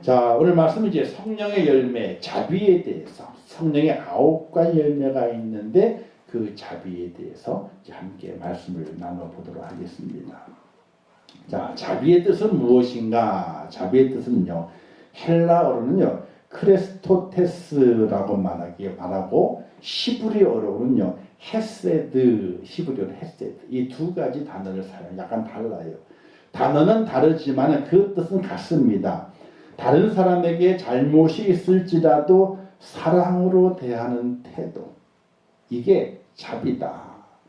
자, 오늘 말씀은 이제 성령의 열매, 자비에 대해서, 성령의 9가지 열매가 있는데 그 자비에 대해서 이제 함께 말씀을 나눠보도록 하겠습니다. 자, 자비의 뜻은 무엇인가? 자비의 뜻은요, 헬라어로는요, 크레스토테스라고 말하고, 히브리어로는요, 헤세드, 히브리어로 헤세드. 이 두 가지 단어를 사용해요. 약간 달라요. 단어는 다르지만 그 뜻은 같습니다. 다른 사람에게 잘못이 있을지라도 사랑으로 대하는 태도. 이게 자비다.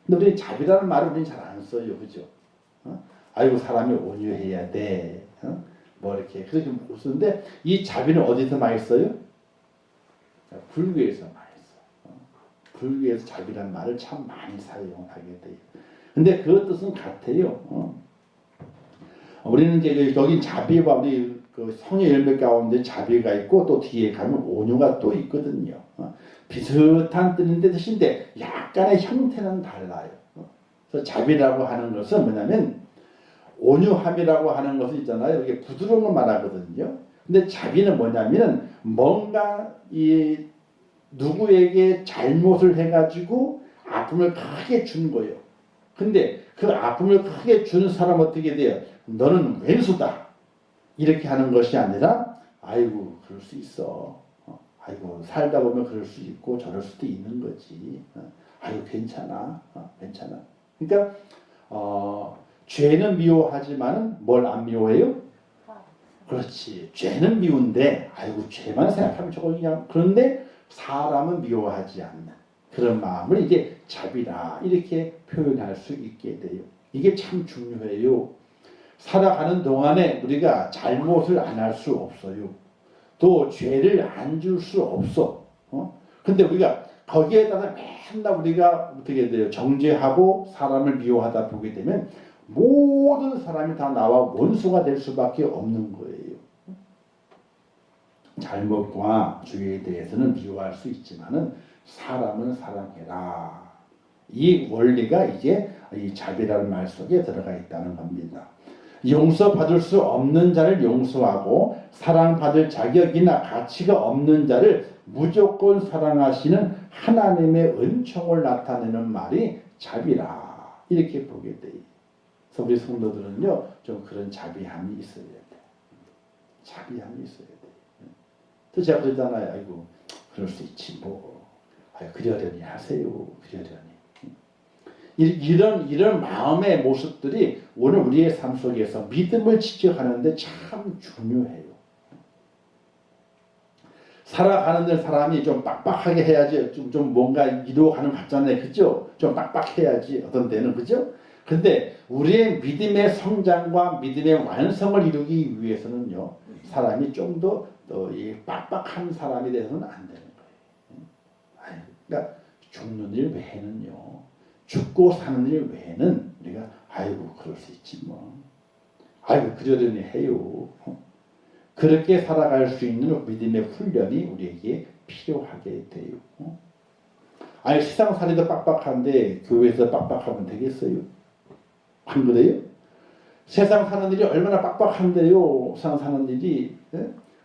근데 우리 자비라는 말을 우리는 잘 안 써요. 그죠? 아이고, 사람이 온유해야 돼. 뭐 이렇게. 그렇게 못 쓰는데, 이 자비는 어디서 많이 써요? 불교에서 많이 써요. 불교에서 자비라는 말을 참 많이 사용하게 돼요. 근데 그 뜻은 같아요. 우리는 이제 여기 자비와 우리 그 성의 열매 가운데 자비가 있고 또 뒤에 가면 온유가 또 있거든요. 비슷한 뜻인데 약간의 형태는 달라요. 그래서 자비라고 하는 것은 뭐냐면 온유함이라고 하는 것은 있잖아요. 이게 부드러운 걸 말하거든요. 근데 자비는 뭐냐면 뭔가 이 누구에게 잘못을 해가지고 아픔을 크게 준 거예요. 근데 그 아픔을 크게 주는 사람 어떻게 돼요? 너는 왼수다. 이렇게 하는 것이 아니라 아이고 그럴 수 있어. 아이고 살다 보면 그럴 수 있고 저럴 수도 있는 거지. 아이고 괜찮아. 괜찮아. 그러니까 죄는 미워하지만 뭘 안 미워해요? 그렇지. 죄는 미운데 아이고 죄만 생각하면 저거 그냥 그런데 사람은 미워하지 않는 그런 마음을 이게 자비라 이렇게 표현할 수 있게 돼요. 이게 참 중요해요. 살아가는 동안에 우리가 잘못을 안 할 수 없어요. 또 죄를 안 줄 수 없어. 근데 우리가 거기에다가 맨날 우리가 어떻게 돼요? 정죄하고 사람을 미워하다 보게 되면 모든 사람이 다 나와 원수가 될 수밖에 없는 거예요. 잘못과 죄에 대해서는 미워할 수 있지만은 사람은 사랑해라. 이 원리가 이제 이 자비라는 말 속에 들어가 있다는 겁니다. 용서받을 수 없는 자를 용서하고 사랑받을 자격이나 가치가 없는 자를 무조건 사랑하시는 하나님의 은총을 나타내는 말이 자비라 이렇게 보게 돼요. 그래서 우리 성도들은요 좀 그런 자비함이 있어야 돼요. 자비함이 있어야 돼요. 또 제가 그러잖아요. 아이고 그럴 수 있지 뭐. 아이고 그러려니 하세요. 그러려니. 이런 마음의 모습들이 오늘 우리의 삶 속에서 믿음을 지켜가는데 참 중요해요. 살아가는 사람이 좀 빡빡하게 해야지 좀 뭔가 이루어가는 것 같잖아요. 그죠? 좀 빡빡해야지 어떤 때는 그죠? 근데 우리의 믿음의 성장과 믿음의 완성을 이루기 위해서는요. 사람이 좀 더 빡빡한 사람이 돼서는 안 되는 거예요. 그러니까 죽는 일 외에는요. 죽고 사는 일 외에는 우리가 아이고 그럴 수 있지 뭐. 아이고 그러려니 해요. 그렇게 살아갈 수 있는 믿음의 훈련이 우리에게 필요하게 돼요. 아니 세상살이도 빡빡한데 교회에서 빡빡하면 되겠어요? 안 그래요? 세상 사는 일이 얼마나 빡빡한데요. 세상 사는 일이.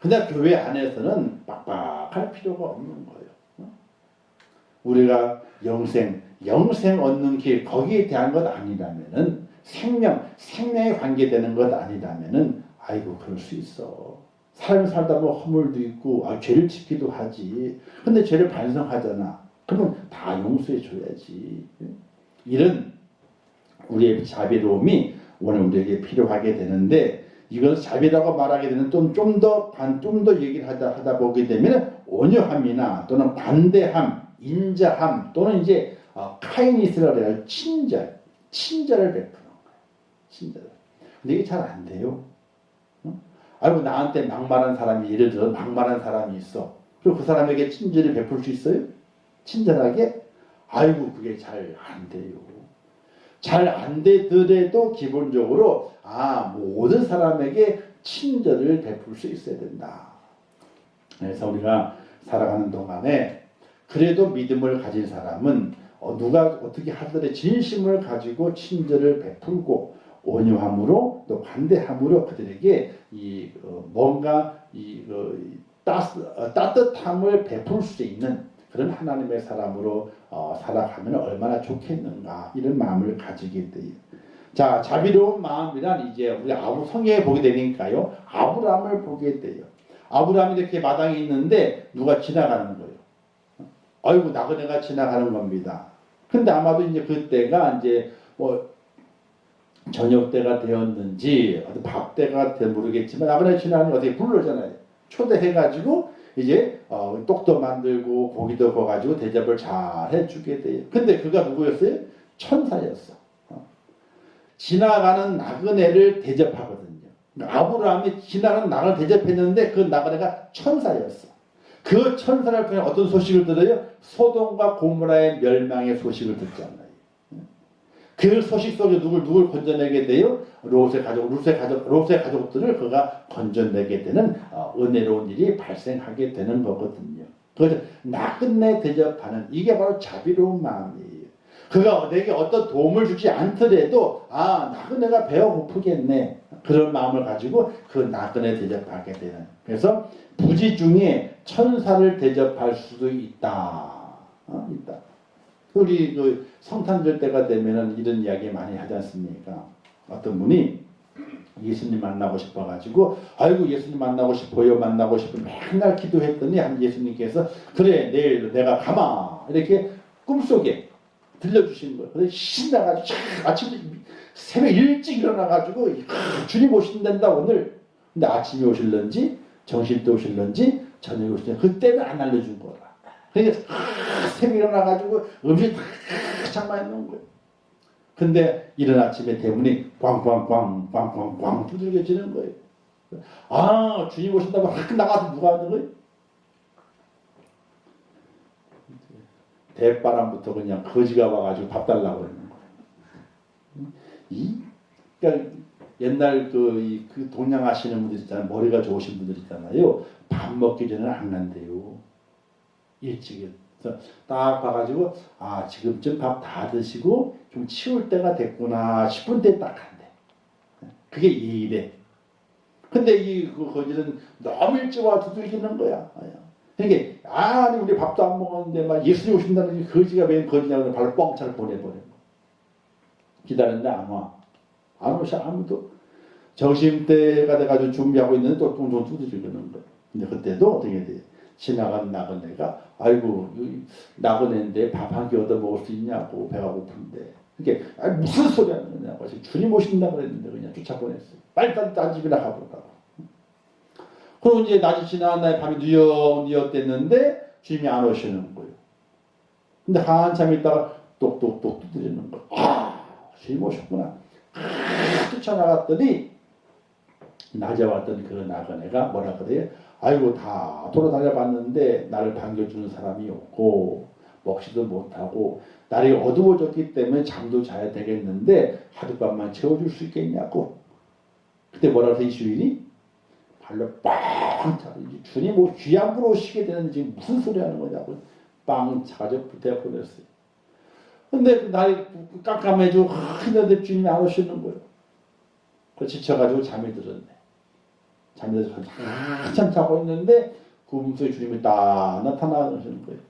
근데 교회 안에서는 빡빡할 필요가 없는 거예요. 우리가 영생 얻는 길 거기에 대한 것 아니라면은 생명에 관계되는 것 아니라면은 아이고 그럴 수 있어. 삶을 살다 보면 허물도 있고 죄를 짓기도 하지. 근데 죄를 반성하잖아. 그러면 다 용서해 줘야지. 이런 우리의 자비로움이 오늘 우리에게 필요하게 되는데 이걸 자비라고 말하게 되는 좀 더 얘기를 하다 보게 되면 온유함이나 또는 관대함, 인자함 또는 이제 카이니스라고 해야 친절을 베푸는 거예요. 친절. 근데 이게 잘 안 돼요. 아이고 나한테 막말한 사람이 예를 들어 막말한 사람이 있어. 그리고 그 사람에게 친절을 베풀 수 있어요? 친절하게? 아이고 그게 잘 안 돼요. 잘 안 되더라도 기본적으로 모든 사람에게 친절을 베풀 수 있어야 된다. 그래서 우리가 살아가는 동안에 그래도 믿음을 가진 사람은 누가 어떻게 하더라도 진심을 가지고 친절을 베풀고 온유함으로 또 관대함으로 그들에게 뭔가 따뜻함을 베풀 수 있는 그런 하나님의 사람으로 살아가면 얼마나 좋겠는가 이런 마음을 가지게 돼요. 자, 자비로운 마음이란 이제 우리 성경에 보게 되니까요. 아브라함을 보게 돼요. 아브라함이 이렇게 마당에 있는데 누가 지나가는 거예요. 아이고 나그네가 지나가는 겁니다. 근데 아마도 이제 그때가 이제 뭐 저녁 때가 되었는지 밥 때가 돼 모르겠지만 나그네 지나가는 거 어떻게 부르잖아요. 초대해가지고 이제 떡도 만들고 고기도 구워가지고 대접을 잘 해주게 돼요. 근데 그가 누구였어요? 천사였어. 지나가는 나그네를 대접하거든요. 아브라함이 지나가는 나그네를 대접했는데 그 나그네가 천사였어. 그 천사를 통해 어떤 소식을 들어요? 소돔과 고모라의 멸망의 소식을 듣잖아요. 그 소식 속에 누굴 건져내게 돼요? 롯의 가족들을 그가 건져내게 되는 은혜로운 일이 발생하게 되는 거거든요. 그래서 나그네 대접하는 이게 바로 자비로운 마음이에요. 그가 내게 어떤 도움을 주지 않더라도 나그네가 배가 고프겠네. 그런 마음을 가지고 그 나그네 대접하게 되는. 그래서 부지 중에 천사를 대접할 수도 있다. 있다. 우리 그 성탄절 때가 되면은 이런 이야기 많이 하지 않습니까? 어떤 분이 예수님 만나고 싶어가지고 아이고 예수님 만나고 싶어요 만나고 싶어 맨날 기도했더니 한 예수님께서 그래 내일 내가 가마 이렇게 꿈속에 들려주신 거예요. 그래서 신나가지고 아침에 새벽 일찍 일어나가지고 주님 오신단다 오늘. 근데 아침에 오실런지 정신 때 오실런지 저녁에 오실런지 그때는 안 알려준 거라. 그러니까 새벽에 일어나가지고 음식 다 장만해 거예요. 근데 이른 아침에 대문이 꽝꽝꽝 두들겨지는 거예요. 주님 오신다고 확 나가서 누가 하는 거예요? 대바람부터 그냥 거지가 와가지고 밥 달라고 그러는 거예요. 그러니까 옛날 그 동양하시는 분들 있잖아요. 머리가 좋으신 분들 있잖아요. 밥 먹기 전에는 안 간대요. 일찍. 그래서 딱 봐가지고 지금쯤 밥 다 드시고 좀 치울 때가 됐구나 싶은 때 딱 간대. 그게 예의래. 근데 그 거지는 너무 일찍 와 두들기는 거야. 그러니까 우리 밥도 안 먹었는데 막 예수님 오신다는 거지가 웬 거지냐고 발로 뻥차를 보내버려. 기다렸는데 안 와. 안 오셔 아무도. 점심때가 돼가지고 준비하고 있는데 또 똥좀 두드리는 거예요. 근데 그때도 어떻게 돼? 지나간 나그네가 아이고 나그네인데 밥 한 끼 얻어 먹을 수 있냐고 배가 고픈데 그게 무슨 소리 하는 거냐고 주님 오신다고 그랬는데 그냥 쫓아보냈어요. 빨리 딴 집이나 가보라고. 그리고 이제 낮이 지나간 날 밤이 뉘엿뉘엿 됐는데 주님이 안 오시는 거예요. 근데 한참 있다가 똑똑똑 두드리는 거예요. 주님 오셨구나. 쫓아나갔더니 낮에 왔던 그 나그네가 뭐라 그래요? 아이고 다 돌아다녀 봤는데 나를 반겨주는 사람이 없고 먹지도 못하고 날이 어두워졌기 때문에 잠도 자야 되겠는데 하룻밤만 채워줄 수 있겠냐고. 그때 뭐라 그래서 이 주인이 발로 빵 차고 주님 귀함으로 오시게 되는 지금 무슨 소리 하는 거냐고 빵 차가지고 붙여 보냈어요. 근데 날이 깜깜해지고 하는데 주님이 안 오시는 거예요. 그 지쳐가지고 잠이 들었네. 잠이 들어서 한참 자고 있는데 꿈속에 주님이 딱 나타나시는 거예요.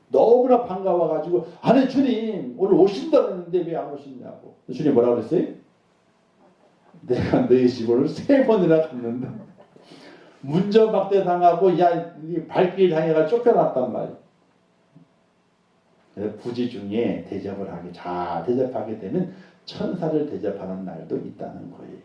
너무나 반가워가지고 아니 주님 오늘 오신다고 했는데 왜 안 오시냐고. 주님 뭐라고 그랬어요? 내가 너희 집을 3번이나 갔는데 문전박대 당하고 발길 당해가 쫓겨났단 말이에요. 부지 중에 잘 대접하게 되면 천사를 대접하는 날도 있다는 거예요.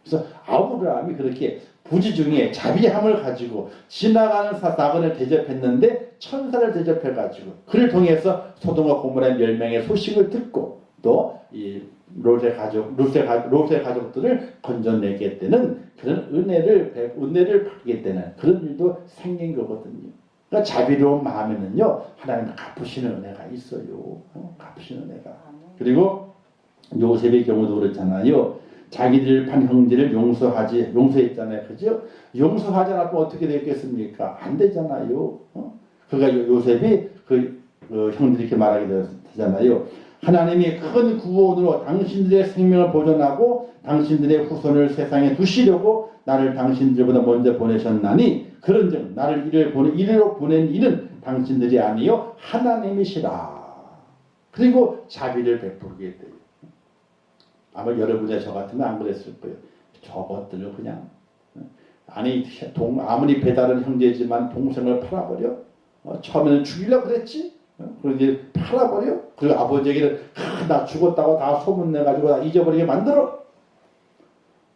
그래서 아브라함이 그렇게 부지 중에 자비함을 가지고 지나가는 나그네를 대접했는데 천사를 대접해가지고 그를 통해서 소돔과 고모라의 멸망의 소식을 듣고 또 이 롯의 가족들을 건져내게 되는 그런 은혜를 받게 되는 그런 일도 생긴 거거든요. 그러니까 자비로운 마음에는요 하나님 갚으시는 은혜가 있어요. 갚으시는 은혜가. 그리고 요셉의 경우도 그렇잖아요. 자기들 판 형제를 용서했잖아요. 그죠? 용서하지 않았으면 어떻게 되겠습니까? 안 되잖아요. 그가 요셉이 형들이 이렇게 말하게 되잖아요. 하나님이 큰 구원으로 당신들의 생명을 보존하고 당신들의 후손을 세상에 두시려고 나를 당신들보다 먼저 보내셨나니 그런 점 나를 이리로 보낸 이는 당신들이 아니요 하나님이시라. 그리고 자비를 베풀게 돼요. 아마 여러분이 저 같으면 안 그랬을 거예요. 저것들을 그냥 아니 아무리 배다른 형제지만 동생을 팔아버려? 처음에는 죽이려고 그랬지? 그런데 팔아버려? 그리고 아버지에게는 나 죽었다고 다 소문내가지고 다 잊어버리게 만들어?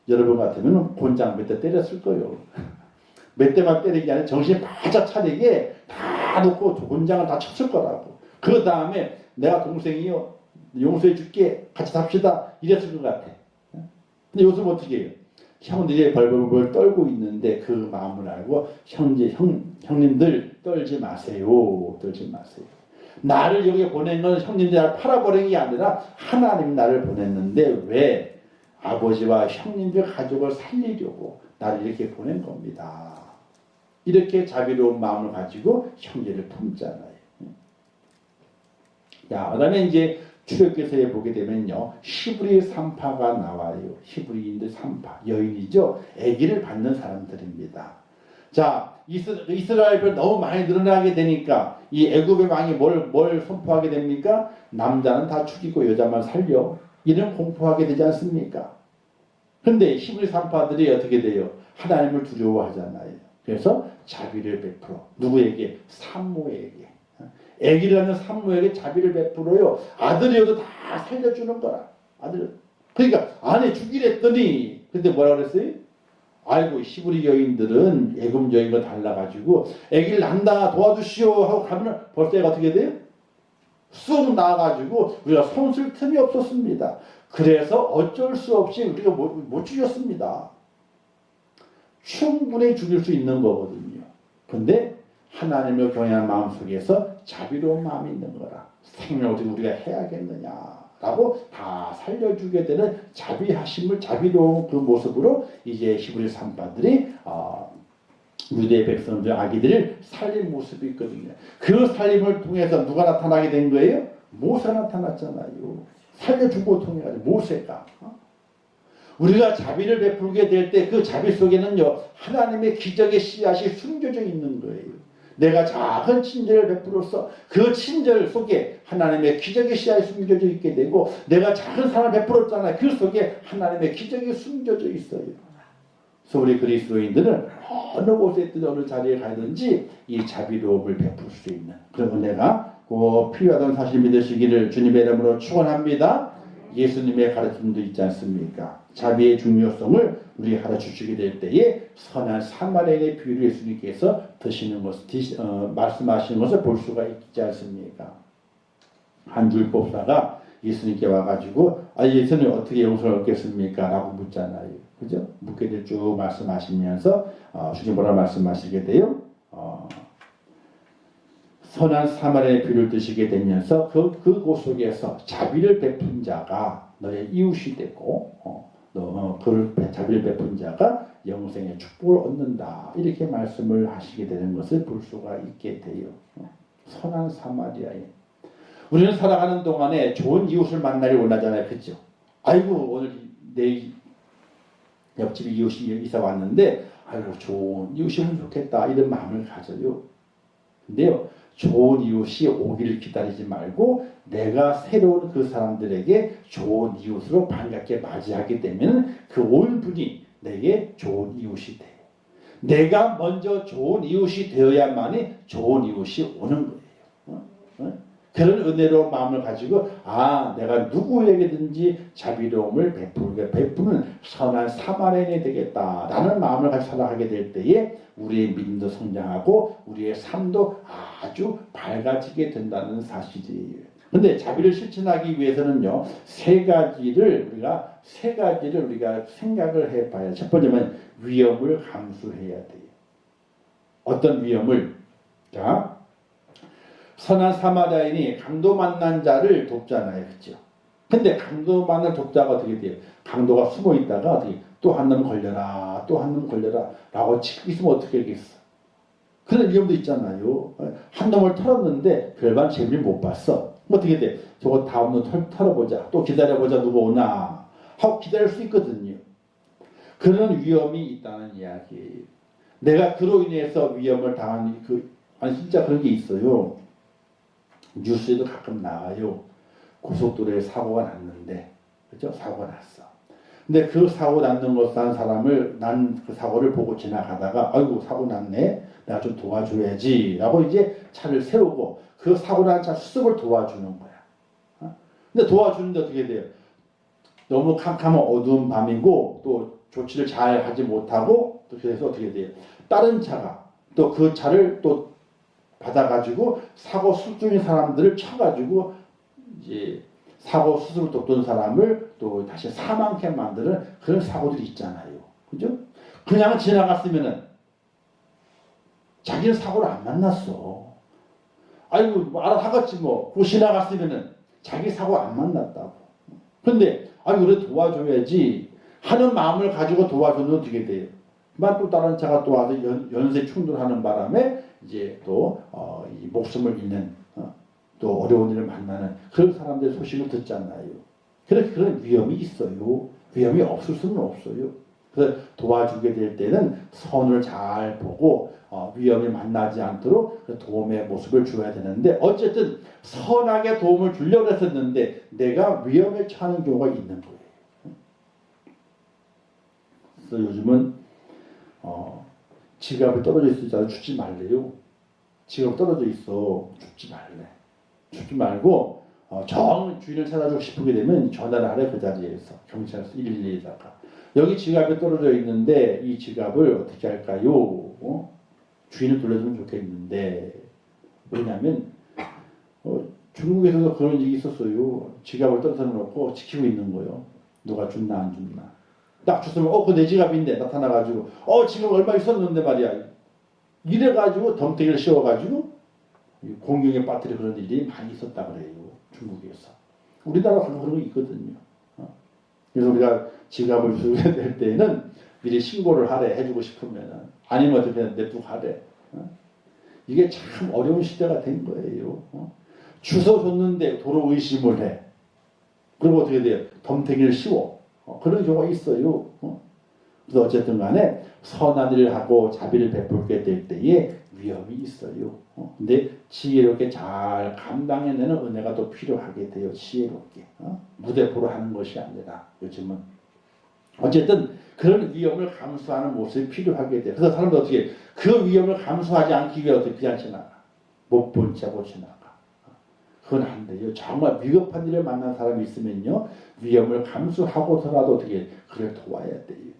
여러분 같으면 곤장 몇 대 때렸을 거예요. 몇 대만 때리기 아니라 정신 바짝 차리게 다 놓고 곤장을 다 쳤을 거라고. 그 다음에 내가 동생이요 용서해 줄게 같이 삽시다 이랬을 것 같아. 근데 요즘 어떻게 해요? 형들이 벌벌벌 떨고 있는데 그 마음을 알고 형님들 떨지 마세요. 떨지 마세요. 나를 여기 보낸 건 형님들이 나를 팔아버린 게 아니라 하나님 나를 보냈는데 왜? 아버지와 형님들 가족을 살리려고 나를 이렇게 보낸 겁니다. 이렇게 자비로운 마음을 가지고 형제를 품잖아요. 자, 그 다음에 이제 출애굽기서에 보게 되면요. 히브리 산파가 나와요. 히브리인들 산파, 여인이죠. 아기를 받는 사람들입니다. 자, 이스라엘별 너무 많이 늘어나게 되니까 이 애굽의 왕이 뭘 선포하게 됩니까? 남자는 다 죽이고 여자만 살려. 이런 공포하게 되지 않습니까? 근데 히브리 산파들이 어떻게 돼요? 하나님을 두려워하잖아요. 그래서 자비를 베풀어. 누구에게? 산모에게. 아기를 낳는 산모에게 자비를 베풀어요. 아들이어도 다 살려주는 거라. 아들. 그러니까 아내 죽이랬더니 근데 뭐라 그랬어요? 아이고 히브리 여인들은 애굽 여인과 달라가지고 아기를 낳는다 도와주시오 하고 가면 벌써 애가 어떻게 돼요? 쑥 나와가지고 우리가 손쓸 틈이 없었습니다. 그래서 어쩔 수 없이 우리가 못 죽였습니다. 충분히 죽일 수 있는 거거든요. 근데 하나님을 경외하는 마음속에서 자비로운 마음이 있는 거라. 생명을 어떻게 우리가 해야겠느냐라고 다 살려주게 되는 자비로운 그 모습으로 이제 히브리 산파들이 유대 백성들 아기들을 살린 모습이 있거든요. 그 살림을 통해서 누가 나타나게 된 거예요? 모세가 나타났잖아요. 살려주고 통해가지고 모세가. 우리가 자비를 베풀게 될 때 그 자비 속에는요 하나님의 기적의 씨앗이 숨겨져 있는 거예요. 내가 작은 친절을 베풀어서 그 친절 속에 하나님의 기적의 씨앗이 숨겨져 있게 되고 내가 작은 사랑을 베풀었잖아요. 그 속에 하나님의 기적이 숨겨져 있어요. 그래서 우리 그리스도인들은 어느 곳에 있든 어느 자리에 가든지 이 자비로움을 베풀 수 있는 그런 은혜가 꼭 필요하다는 사실 믿으시기를 주님의 이름으로 축원합니다. 예수님의 가르침도 있지 않습니까? 자비의 중요성을 우리 가르쳐주게 될 때에 선한 사마리아인의 비유를 예수님께서 말씀하시는 것을 볼 수가 있지 않습니까? 한 율법사가 예수님께 와가지고 예수님 어떻게 용서를 얻겠습니까? 라고 묻잖아요. 그죠? 묻게 될 쭉 말씀하시면서 주님 뭐라 말씀하시게 돼요? 선한 사마리아의 비유를 드시게 되면서 그곳 속에서 자비를 베푼 자가 너의 이웃이 되고 그 자비를 베푼 자가 영생의 축복을 얻는다. 이렇게 말씀을 하시게 되는 것을 볼 수가 있게 돼요. 선한 사마리아인. 우리는 살아가는 동안에 좋은 이웃을 만나길 원하잖아요. 그렇죠? 아이고 오늘 내 옆집 이웃이 이사 왔는데 아이고 좋은 이웃이면 좋겠다. 이런 마음을 가져요. 근데요. 좋은 이웃이 오기를 기다리지 말고 내가 새로운 그 사람들에게 좋은 이웃으로 반갑게 맞이하게 되면 그 온 분이 내게 좋은 이웃이 돼요. 내가 먼저 좋은 이웃이 되어야만이 좋은 이웃이 오는 거예요. 그런 은혜로운 마음을 가지고 내가 누구에게든지 자비로움을 베푸는 선한 사마리아인이 되겠다라는 마음을 가지고 살아가게 될 때에 우리의 믿음도 성장하고 우리의 삶도 아주 밝아지게 된다는 사실이에요. 그런데 자비를 실천하기 위해서는요 세 가지를 우리가 생각을 해봐야. 첫 번째는 위험을 감수해야 돼요. 어떤 위험을? 자, 선한 사마리아인이 강도 만난 자를 돕잖아요. 그렇죠? 근데 강도 만난 돕자가 어떻게 돼요? 강도가 숨어 있다가 어떻게 또 한 놈 걸려라, 또 한 놈 걸려라 라고 치고 있으면 어떻게 하겠어? 그런 위험도 있잖아요. 한 놈을 털었는데 별반 재미를 못 봤어. 어떻게 돼? 저거 다음 놈 털어보자. 또 기다려보자. 누가 오나 하고 기다릴 수 있거든요. 그런 위험이 있다는 이야기예요. 내가 그로 인해서 위험을 당한 아니 진짜 그런 게 있어요. 뉴스에도 가끔 나와요. 고속도로에 사고가 났는데, 그죠? 사고가 났어. 근데 그 사고 났는 것을 한 사람을, 난 그 사고를 보고 지나가다가, 아이고, 사고 났네? 내가 좀 도와줘야지. 라고 이제 차를 세우고, 그 사고 난 차 수습을 도와주는 거야. 근데 도와주는데 어떻게 돼요? 너무 캄캄한 어두운 밤이고, 또 조치를 잘 하지 못하고, 또 그래서 어떻게 돼요? 다른 차가 또 그 차를 또 받아가지고 사고 수습 중인 사람들을 쳐가지고 이제 사고 수습을 돕던 사람을 또 다시 사망케 만드는 그런 사고들이 있잖아요. 그죠? 그냥 지나갔으면은 자기는 사고를 안 만났어. 아이고 뭐 알아서 하겠지 뭐. 그 지나갔으면은 자기 사고 안 만났다고. 근데 아이고 그래 도와줘야지 하는 마음을 가지고 도와줬는데 어떻게 돼요? 또 다른 차가 또 와서 연쇄 충돌하는 바람에 이제 또 이 목숨을 잃는 또 어려운 일을 만나는 그런 사람들의 소식을 듣잖아요. 그런 위험이 있어요. 위험이 없을 수는 없어요. 그래서 도와주게 될 때는 선을 잘 보고 위험이 만나지 않도록 도움의 모습을 주어야 되는데 어쨌든 선하게 도움을 주려고 했었는데 내가 위험에 처하는 경우가 있는 거예요. 그래서 요즘은 지갑이 떨어져 있으니까 죽지 말래요. 지갑 떨어져 있어. 죽지 말래. 죽지 말고 정 주인을 찾아주고 싶게 되면 전화를 하래. 그 자리에서 경찰서 112에다가 여기 지갑이 떨어져 있는데 이 지갑을 어떻게 할까요? 주인을 돌려주면 좋겠는데 왜냐하면 중국에서도 그런 일이 있었어요. 지갑을 떨어져 놓고 지키고 있는 거예요. 누가 줬나 안 줬나. 딱 줬으면 그거 내 지갑인데 나타나가지고 지금 얼마 있었는데 말이야. 이래가지고 덤태기를 씌워가지고 공경에 빠뜨려 그런 일이 많이 있었다 그래요. 중국에서. 우리나라 가끔 그런 거 있거든요. 그래서 우리가 지갑을 주게 될 때는 미리 신고를 하래. 해주고 싶으면. 아니면 어떻게 냅두고 하래. 이게 참 어려운 시대가 된 거예요. 주워 줬는데 도로 의심을 해. 그리고 어떻게 돼요? 덤태기를 씌워. 그런 경우가 있어요. 그래서 어쨌든 간에 선한 일을 하고 자비를 베풀게 될 때에 위험이 있어요. 근데 지혜롭게 잘 감당해내는 은혜가 또 필요하게 돼요. 지혜롭게. 무대포로 하는 것이 아니라 요즘은. 어쨌든 그런 위험을 감수하는 모습이 필요하게 돼요. 그래서 사람들 어떻게 그 위험을 감수하지 않기 위해 어떻게 그냥 지나가. 못 본 채고 지나가. 그건 안 돼요. 정말 위급한 일을 만난 사람이 있으면요. 위험을 감수하고서라도 어떻게 그를 도와야 돼요.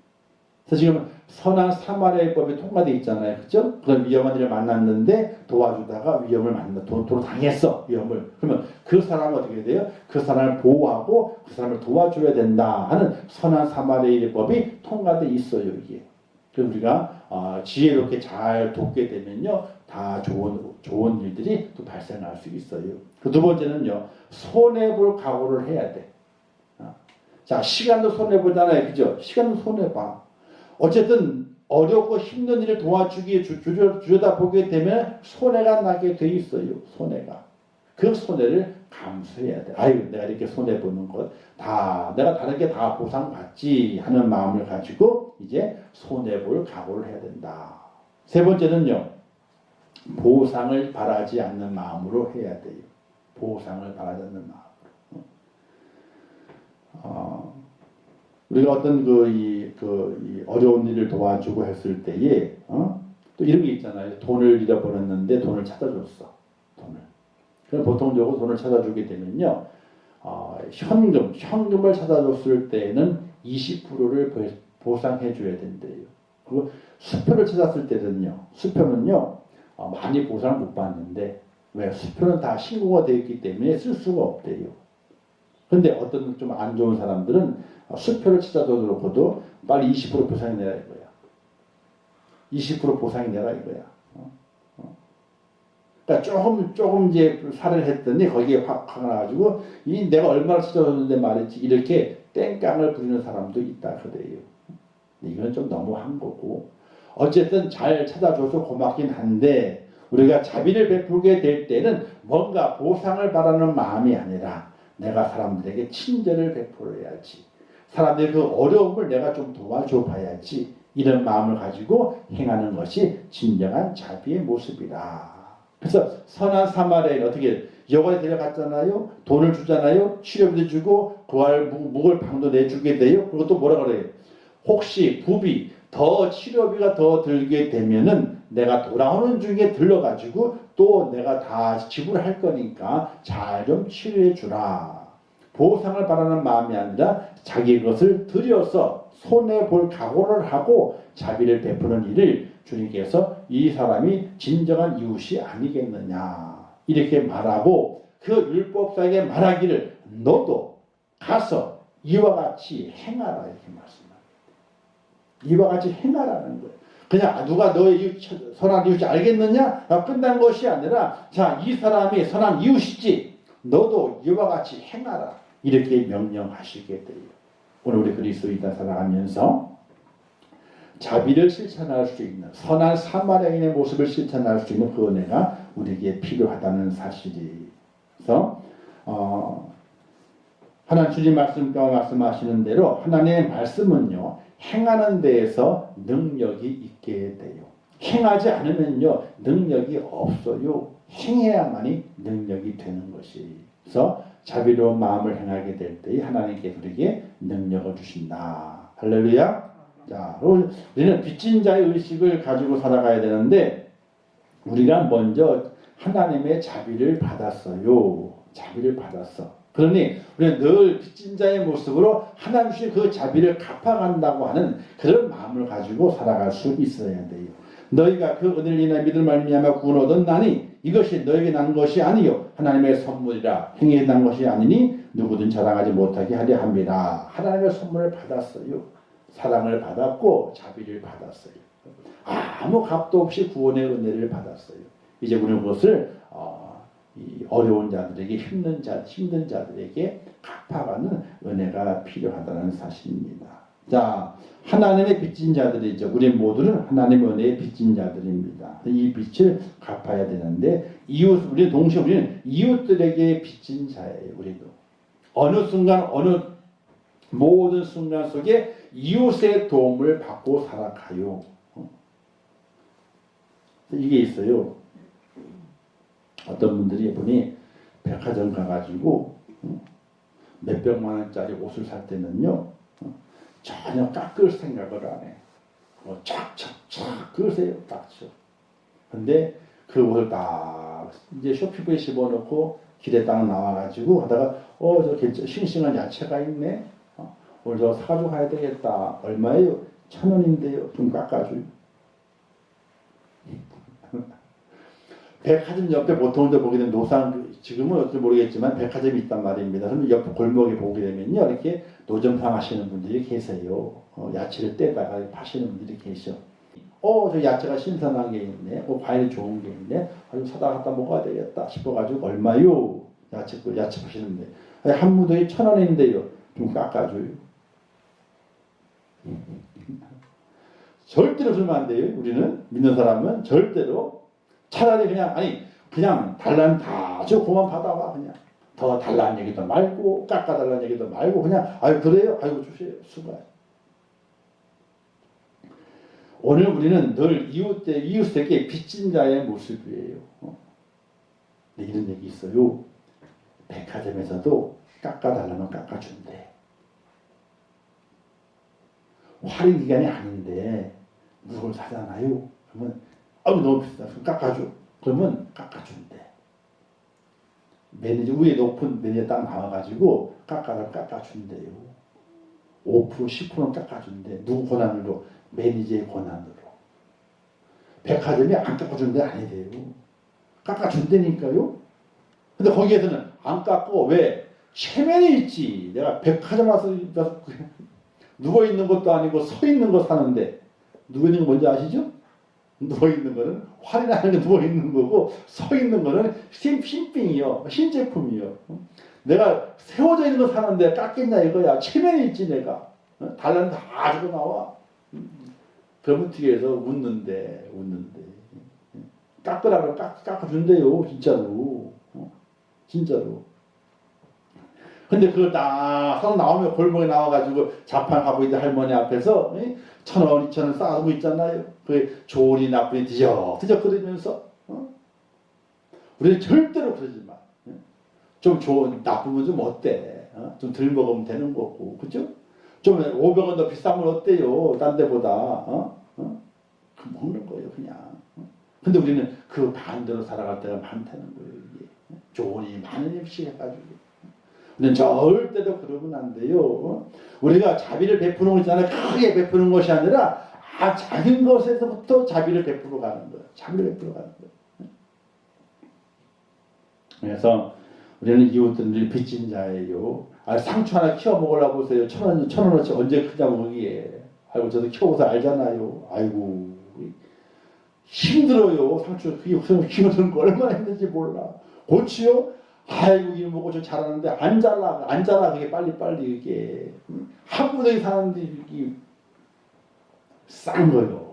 그래서 지금 선한 사마리아법이 통과되어 있잖아요. 그죠? 그런 위험한 일을 만났는데 도와주다가 위험을 도로 당했어. 위험을. 그러면 그 사람은 어떻게 돼요? 그 사람을 보호하고 그 사람을 도와줘야 된다 하는 선한 사마리아법이 통과되어 있어요. 이게. 그래서 우리가 지혜롭게 잘 돕게 되면요. 다 좋은 일들이 또 발생할 수 있어요. 그 두 번째는요. 손해볼 각오를 해야 돼. 자, 시간도 손해보잖아요. 그죠? 시간도 손해봐. 어쨌든 어렵고 힘든 일을 도와주기에 주려다보게 되면 손해가 나게 돼 있어요. 손해가. 그 손해를 감수해야 돼. 아유, 내가 이렇게 손해보는 것 다 내가 다르게 다 보상받지 하는 마음을 가지고 이제 손해볼 각오를 해야 된다. 세 번째는요. 보상을 바라지 않는 마음으로 해야 돼요. 보상을 바라지 않는 마음으로. 우리가 어떤 이 어려운 일을 도와주고 했을 때에 또 이런 게 있잖아요. 돈을 잃어버렸는데 돈을 찾아줬어. 돈을. 그럼 보통 돈을 찾아주게 되면요. 현금을 찾아줬을 때는 20%를 보상해 줘야 된대요. 그리고 수표를 찾았을 때는요. 수표는요. 많이 보상을 못 받는데 왜? 수표는 다 신고가 되어 있기 때문에 쓸 수가 없대요. 근데 어떤 좀 안 좋은 사람들은 수표를 찾아줘놓고도 빨리 20% 보상이 내라 이거야. 20% 보상이 내라 이거야. 그러니까 조금 이제 살을 했더니 거기에 화가 나가지고 내가 얼마를 찾아줬는데 말했지 이렇게 땡깡을 부리는 사람도 있다 그래요. 이건 좀 너무한 거고 어쨌든 잘 찾아줘서 고맙긴 한데 우리가 자비를 베풀게 될 때는 뭔가 보상을 바라는 마음이 아니라 내가 사람들에게 친절을 베풀어야지. 사람들의 그 어려움을 내가 좀 도와줘 봐야지. 이런 마음을 가지고 행하는 것이 진정한 자비의 모습이다. 그래서 선한 사마리아인 어떻게 여관에 데려갔잖아요. 돈을 주잖아요. 치료비도 주고 구할 묵을 방도 내주게 돼요. 그리고 또 뭐라 그래요? 혹시 부비 더 치료비가 더 들게 되면은 내가 돌아오는 중에 들러가지고 또 내가 다 지불할 거니까 잘 좀 치료해 주라. 보상을 바라는 마음이 아니라 자기 것을 들여서 손해볼 각오를 하고 자비를 베푸는 일을 주님께서 이 사람이 진정한 이웃이 아니겠느냐 이렇게 말하고 그 율법사에게 말하기를 너도 가서 이와 같이 행하라 이렇게 말씀합니다. 이와 같이 행하라는 거예요. 그냥 누가 너의 선한 이웃이 알겠느냐? 끝난 것이 아니라 자, 이 사람이 선한 이웃이지 너도 이와 같이 행하라 이렇게 명령하시게 돼요. 오늘 우리 그리스도인들 살아가면서 자비를 실천할 수 있는 선한 사마리아인의 모습을 실천할 수 있는 그 은혜가 우리에게 필요하다는 사실이서 하나님 주님 말씀과 말씀하시는 대로 하나님의 말씀은요 행하는 데에서 능력이 있게 돼요. 행하지 않으면요 능력이 없어요. 행해야만이 능력이 되는 것이. 그래서 자비로운 마음을 행하게 될 때 하나님께서 우리에게 능력을 주신다. 할렐루야. 자, 우리는 빚진 자의 의식을 가지고 살아가야 되는데 우리가 먼저 하나님의 자비를 받았어요. 자비를 받았어. 그러니 우리는 늘 빚진 자의 모습으로 하나님 주신 그 자비를 갚아간다고 하는 그런 마음을 가지고 살아갈 수 있어야 돼요. 너희가 그 은혜를 인하여 믿음을 말미암아 구원 얻었나니 이것이 너에게 난 것이 아니요 하나님의 선물이라 행위에 난 것이 아니니 누구든 자랑하지 못하게 하려 합니다. 하나님의 선물을 받았어요. 사랑을 받았고 자비를 받았어요. 아무 값도 없이 구원의 은혜를 받았어요. 이제 우리는 그것을 이 어려운 자들에게 힘든 자들에게 갚아가는 은혜가 필요하다는 사실입니다. 자, 하나님의 빚진 자들이죠. 우리 모두는 하나님의 은혜의 빚진 자들입니다. 이 빚을 갚아야 되는데 우리 동시에 우리는 이웃들에게 빚진 자예요. 우리도 어느 순간 모든 순간 속에 이웃의 도움을 받고 살아가요. 이게 있어요. 어떤 분들이 보니 백화점 가가지고 몇백만 원짜리 옷을 살 때는요 전혀 깎을 생각을 안 해. 쫙쫙쫙 끄세요. 딱. 근데 그 옷을 딱 이제 쇼핑백에 집어넣고 길에 딱 나와가지고 하다가 저 싱싱한 야채가 있네. 오늘 저 사가지고 가야 되겠다. 얼마예요? 1,000원인데요. 좀 깎아줘요. 백화점 옆에 보통 보게 되면 노상, 지금은 어떨지 모르겠지만 백화점이 있단 말입니다. 그러면 옆 골목에 보게 되면요. 이렇게 노점상 하시는 분들이 계세요. 야채를 떼다가 파시는 분들이 계셔. 저 야채가 신선한 게 있네. 과일이 좋은 게 있네. 아주 사다 갖다 먹어야 되겠다 싶어가지고 얼마요? 야채 파시는데. 한 무더기 1,000원인데요. 좀 깎아줘요. 절대로 그러면 안 돼요. 우리는 믿는 사람은 절대로 차라리 그냥 달라는 다 줘 그만 받아와. 그냥 더 달라는 얘기도 말고 깎아달라는 얘기도 말고 그냥 그래요? 주세요. 수고해. 오늘 우리는 늘 이웃에게 빚진 자의 모습이에요. 이런 얘기 있어요. 백화점에서도 깎아달라면 깎아준대. 할인 기간이 아닌데 물건을 사잖아요. 그러면 너무 비싸. 깎아줘. 그러면 깎아준대. 매니저 위에 높은 매니저 딱 나와가지고 깎아준대요. 5% 10% 깎아준대. 누구 권한으로? 매니저의 권한으로. 백화점이 안 깎아주는 데 아니래요. 깎아준다니까요. 근데 거기에서는 안 깎고 왜? 체면이 있지. 내가 백화점 와서 누워있는 것도 아니고 서있는 거 사는데 누워있는 거 뭔지 아시죠? 누워있는 거는 할인하는 게 누워있는 거고 서있는 거는 신빙이요. 신제품이요. 내가 세워져 있는 거 사는데 깎겠냐 이거야. 체면이 있지 내가. 달라는 다 가지고 나와. 그러면 뒤에서 웃는데 깎으라고 깎아준대요. 진짜로. 진짜로. 근데 그걸 딱 서 나오면 골목에 나와가지고 자판하고 있는 할머니 앞에서 1,000원, 2,000원 쌓아두고 있잖아요. 그 좋으니 나쁘니 뒤적뒤적 거리면서 우리는 절대로 그러지 마. 좀 좋은 나쁘면 좀 어때? 좀 덜 먹으면 되는 거고, 그죠? 좀 500원 더 비싸면 어때요? 딴 데보다 그 먹는 거예요, 그냥. 근데 우리는 그 반대로 살아갈 때가 많다는 거예요. 이게. 좋으니 많은 입씩 해가지고. 우리는 절대로 그러면 안 돼요. 우리가 자비를 베푸는 것이잖아요. 크게 베푸는 것이 아니라 작은 것에서부터 자비를 베풀어 가는 거예요. 자비를 베풀어 가는 거예요. 그래서 우리는 이웃들을 빚진 자예요. 상추 하나 키워 먹으려고 보세요. 1,000원어치 언제 크냐고 거기에. 아이고 저도 키워서 알잖아요. 아이고 힘들어요. 상추 키우는 거 얼마나 힘든지 몰라. 고치요? 아이고 이거 먹고 저 잘하는데 안 자라 그게 빨리 이게 한 무더기 사는데 이게 싼 거요.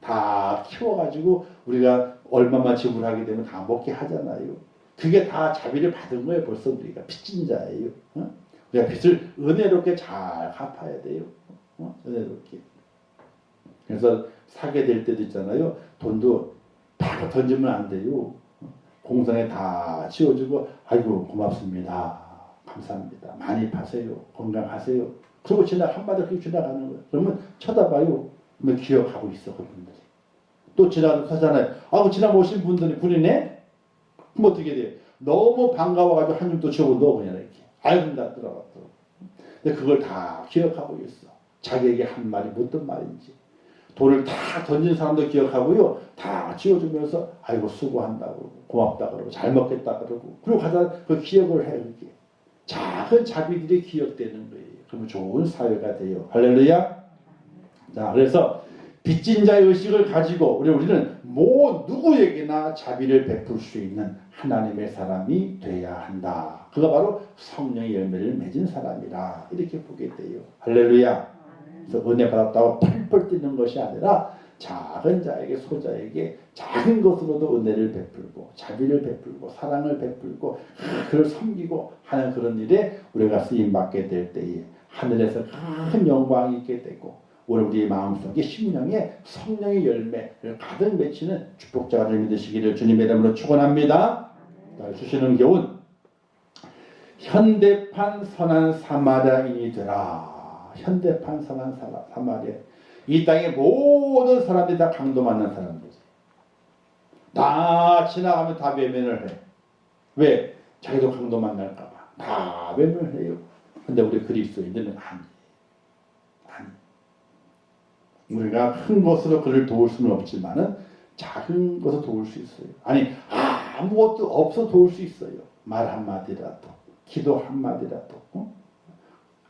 다 키워가지고 우리가 얼마만 지불하게 되면 다 먹게 하잖아요. 그게 다 자비를 받은 거예요. 벌써 우리가 빚진 자예요. 우리가 빚을 은혜롭게 잘 갚아야 돼요. 은혜롭게. 그래서 사게 될 때도 있잖아요. 돈도 다 던지면 안 돼요. 공상에 다 지워주고 아이고 고맙습니다. 감사합니다. 많이 파세요. 건강하세요. 그리고 한마디 그렇게 지나가는 거예요. 그러면 쳐다봐요. 그러면 기억하고 있어 그분들이. 또 지나가잖아요. 그 지나가 오신 분들이 군이네? 그럼 어떻게 돼요? 너무 반가워가지고 한 줌 또 집어넣어 그냥 이렇게. 아이고 나 들어갔어. 근데 그걸 다 기억하고 있어. 자기에게 한 말이 무슨 말인지. 돈을 다 던진 사람도 기억하고요. 다 지어주면서 아이고 수고한다고 고맙다 그러고 잘 먹겠다 그러고 그리고 가다 그 기억을 해 이렇게. 작은 자비들이 기억되는 거예요. 그러면 좋은 사회가 돼요. 할렐루야. 자 그래서 빚진 자의 의식을 가지고 우리는 누구에게나 자비를 베풀 수 있는 하나님의 사람이 돼야 한다. 그가 바로 성령의 열매를 맺은 사람이라 이렇게 보게 돼요. 할렐루야. 그래서 은혜 받았다고 펄펄 뛰는 것이 아니라 작은 자에게 소자에게 작은 것으로도 은혜를 베풀고 자비를 베풀고 사랑을 베풀고 그를 섬기고 하는 그런 일에 우리가 쓰임받게 될 때에 하늘에서 큰 영광이 있게 되고 우리 마음속에 심령에 성령의 열매를 가득 맺히는 축복자가 될 믿으시기를 주님의 이름으로 축원합니다. 주시는 교훈 현대판 선한 사마리아인이 되라. 현대판 선한 사마리아. 이 땅의 모든 사람들이 다 강도 만난 사람들이지. 다 지나가면 다 외면을 해. 왜? 자기도 강도 만날까봐. 다 외면을 해요. 근데 우리 그리스도인들은 아니. 우리가 큰 것으로 그를 도울 수는 없지만은 작은 것으로 도울 수 있어요. 아무것도 없어 도울 수 있어요. 말 한마디라도, 기도 한마디라도.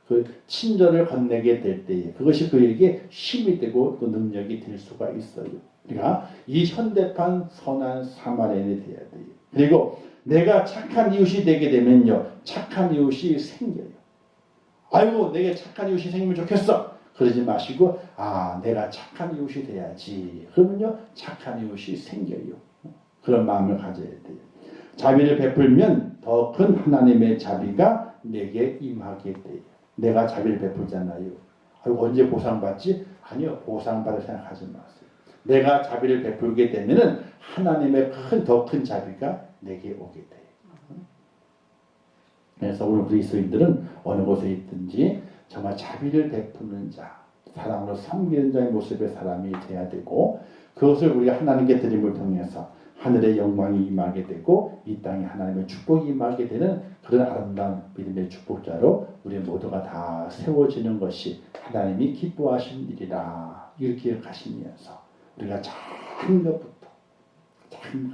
그 친절을 건네게 될 때에 그것이 그에게 힘이 되고 또 능력이 될 수가 있어요. 그러니까 이 현대판 선한 사마리아인이 돼야 돼요. 그리고 내가 착한 이웃이 되게 되면요. 착한 이웃이 생겨요. 아이고 내게 착한 이웃이 생기면 좋겠어. 그러지 마시고 내가 착한 이웃이 돼야지. 그러면요. 착한 이웃이 생겨요. 그런 마음을 가져야 돼요. 자비를 베풀면 더 큰 하나님의 자비가 내게 임하게 돼요. 내가 자비를 베풀잖아요. 언제 보상받지? 아니요. 보상받을 생각하지 마세요. 내가 자비를 베풀게 되면은 하나님의 더 큰 자비가 내게 오게 돼요. 그래서 우리 그리스도인들은 어느 곳에 있든지 정말 자비를 베푸는 자, 사랑으로 섬기는 자의 모습의 사람이 돼야 되고 그것을 우리가 하나님께 드림을 통해서 하늘의 영광이 임하게 되고 이 땅에 하나님의 축복이 임하게 되는 그런 아름다운 믿음의 축복자로 우리 모두가 다 세워지는 것이 하나님이 기뻐하신 일이라 이렇게 기억하시면서 우리가 작은 것부터 작은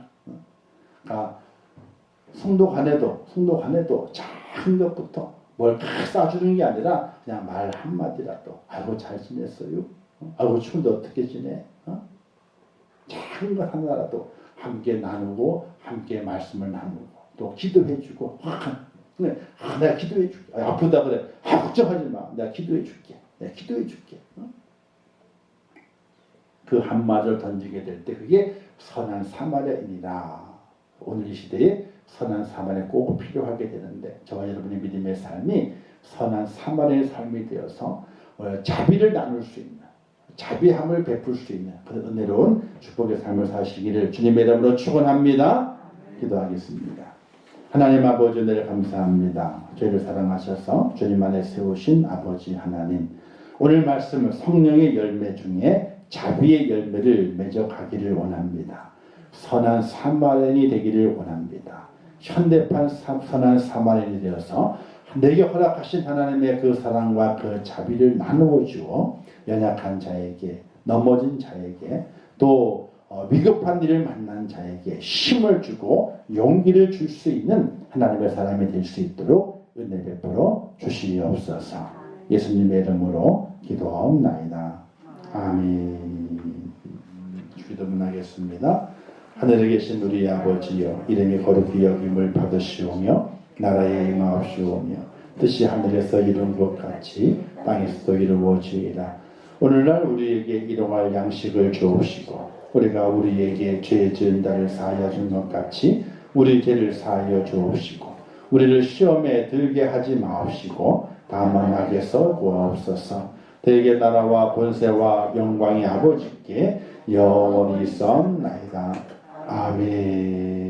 것 성도 간에도 작은 것부터 뭘 쏴주는 게 아니라 그냥 말 한마디라도 아이고 잘 지냈어요? 아이고 추운데 어떻게 지내? 작은 것 하나라도 함께 나누고 함께 말씀을 나누고 또 기도해주고 내가 기도해줄게. 아프다 그래. 걱정하지 마. 내가 기도해줄게. 그 한마디를 던지게 될 때 그게 선한 사마리아인이라 오늘 이 시대에 선한 사마리아가 꼭 필요하게 되는데 저와 여러분의 믿음의 삶이 선한 사마리아의 삶이 되어서 자비를 나눌 수 있는 자비함을 베풀 수 있는 그런 은혜로운 축복의 삶을 사시기를 주님의 이름으로 축원합니다. 기도하겠습니다. 하나님 아버지 은혜를 감사합니다. 저희를 사랑하셔서 주님 안에 세우신 아버지 하나님, 오늘 말씀은 성령의 열매 중에 자비의 열매를 맺어가기를 원합니다. 선한 사마리아인이 되기를 원합니다. 현대판 선한 사마리아인이 되어서 내게 허락하신 하나님의 그 사랑과 그 자비를 나누어 주어 연약한 자에게, 넘어진 자에게, 또 위급한 일을 만난 자에게 힘을 주고 용기를 줄 수 있는 하나님의 사람이 될 수 있도록 은혜 베풀어 주시옵소서. 예수님의 이름으로 기도하옵나이다. 아멘. 기도문하겠습니다. 하늘에 계신 우리 아버지여, 이름이 거룩히 여김을 받으시오며 나라에 임하옵시오며 뜻이 하늘에서 이룬 것 같이 땅에서도 이루어지이다. 오늘날 우리에게 일용할 양식을 주옵시고 우리가 우리에게 죄 지은 자를 사하여 준 것 같이 우리 죄를 사하여 주옵시고 우리를 시험에 들게 하지 마옵시고 다만 악에서 구하옵소서. 대개 나라와 권세와 영광이 아버지께 영원히 있사옵나이다. 아멘.